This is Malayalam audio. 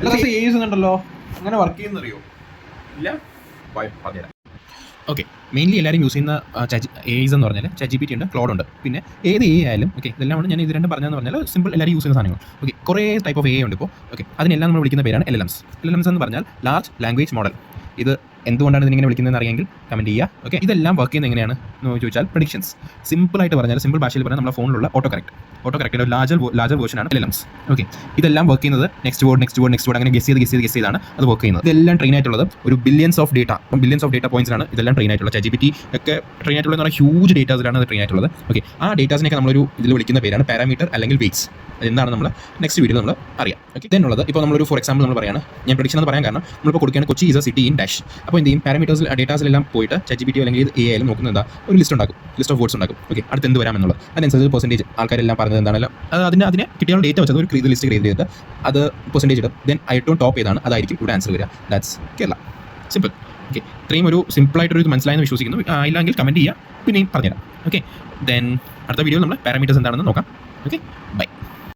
എല്ലാ ഉണ്ടല്ലോ, അങ്ങനെ വർക്ക് ചെയ്യുന്നറിയോ? ഇല്ല, പറഞ്ഞുതരാം. ഓക്കെ, മെയിൻലി എല്ലാവരും യൂസ് ചെയ്യുന്ന എഐസ് എന്ന് പറഞ്ഞാൽ ChatGPT ഉണ്ട്, ക്ലോഡ് ഉണ്ട്, പിന്നെ ഏത് എ ആയാലും ഓക്കെ ഇതെല്ലാമാണ് ഞാൻ ഇത് രണ്ടും പറഞ്ഞതെന്ന് പറഞ്ഞാൽ സിമ്പിൾ എല്ലാവരും യൂസ് ചെയ്യുന്ന സാധനങ്ങൾ. ഓക്കെ, കുറേ ടൈപ്പ് ഓഫ് എ ഉണ്ട് ഇപ്പോൾ. ഓക്കെ, അതിനെല്ലാം നമ്മൾ വിളിക്കുന്ന പേരാണ് LLMs. LLMs എന്ന് പറഞ്ഞാൽ ലാർജ് ലാംഗ്വേജ് മോഡൽ. ഇത് എന്തുകൊണ്ടാണ് ഇതിങ്ങനെ വിളിക്കുന്നതെന്ന് അറിയെങ്കിൽ കമൻറ്റ് ചെയ്യുക. ഓക്കെ, ഇതെല്ലാം വർക്ക് ചെയ്യുന്നത് എങ്ങനെയാണ് എന്ന് ചോദിച്ചാൽ പ്രഡിക്ഷൻസ്. സിമ്പിളായിട്ട് പറഞ്ഞാൽ, സിമ്പിൾ ഭാഷയിൽ പറഞ്ഞാൽ നമ്മുടെ ഫോണിലുള്ള ഓട്ടോ കറക്റ്റിൻ്റെ ലാർജർ വേർഷനാണ് LLMs. ഓക്കെ, ഇതെല്ലാം വർക്ക് ചെയ്യുന്നത് നെക്സ്റ്റ് വേർഡ് അങ്ങനെ ഗസ് ചെയ്താണ് അത് വർക്ക് ചെയ്യുന്നത്. ഇതെല്ലാം ട്രെയിൻ ആയിട്ടുള്ളത് ഒരു ബില്യൻസ് ഓഫ് ഡേറ്റ പോയിന്റ്സാണ് ഇതെല്ലാം ട്രെയിൻ ആയിട്ടുള്ളത്. ChatGPT ഒക്കെ ട്രെയിൻ ആയിട്ടുള്ളത് എന്ന് പറഞ്ഞാൽ ഹ്യൂജ് ഡേറ്റാസിലാണ് അത് ട്രെയിൻ ആയിട്ടുള്ളത്. ഓക്കെ, ആ ഡേറ്റാസിനൊക്കെ നമ്മളൊരു ഇതിൽ വിളിക്കുന്ന പേരാണ് പാരാമീറ്റർ അല്ലെങ്കിൽ വെയ്റ്റ്സ്. എന്താണ് നമ്മൾ നെക്സ്റ്റ് വീഡിയോ നമ്മൾ അറിയാം. ഓക്കെ, ഇതെന്നുള്ളത് ഇപ്പോൾ നമ്മളൊരു ഫോർ എക്സാമ്പിൾ നമ്മൾ പറയാണ്, ഞാൻ പ്രഡിക്ഷൻ എന്ന് പറയാൻ കാരണം നമ്മളിപ്പോൾ കൊടുക്കുകയാണ് Kochi is A city in dash. അപ്പോൾ എന്ത് ചെയ്യും, പാരാമീറ്റേഴ്സിൽ ഡേറ്റാസിലെല്ലാം പോയിട്ട് ChatGPT അല്ലെങ്കിൽ എ ആയാലും നോക്കുന്നത് എന്താ, ഒരു ലിസ്റ്റ് ഓഫ് വേർഡ്സ് ഉണ്ടാക്കും. ഓക്കെ, അടുത്ത് എന്ത് വരാമെന്നുള്ളത് അതനുസരിച്ച് പെർസെൻറ്റേജ് ആൾക്കാരെല്ലാം പറഞ്ഞത് എന്താണല്ലോ അതിനെ കിട്ടിയ ഡേറ്റ വെച്ചത് ഒരു ലിസ്റ്റ് ക്രിയേറ്റ് ചെയ്തിട്ട് അത് പെർസെൻറ്റേജ് ഇടും. ദെൻ ഏറ്റവും ടോപ്പ് ഏതാണ് അതായിരിക്കും ഇവിടെ ആൻസർ വരിക. ദാറ്റ്സ് കേരള. സിമ്പിൾ. ഓക്കെ, ഇത്രയും ഒരു സിമ്പിളായിട്ടൊരു ഇത് മനസ്സിലായെന്ന് വിശ്വസിക്കുന്നു. ഇല്ലെങ്കിൽ കമൻറ്റ് ചെയ്യുക, പിന്നെയും പറഞ്ഞുതരാം. ഓക്കെ, ദെൻ അടുത്ത വീഡിയോയിൽ നമ്മൾ പാരാമീറ്റേഴ്സ് എന്താണെന്ന് നോക്കാം. Okay, by.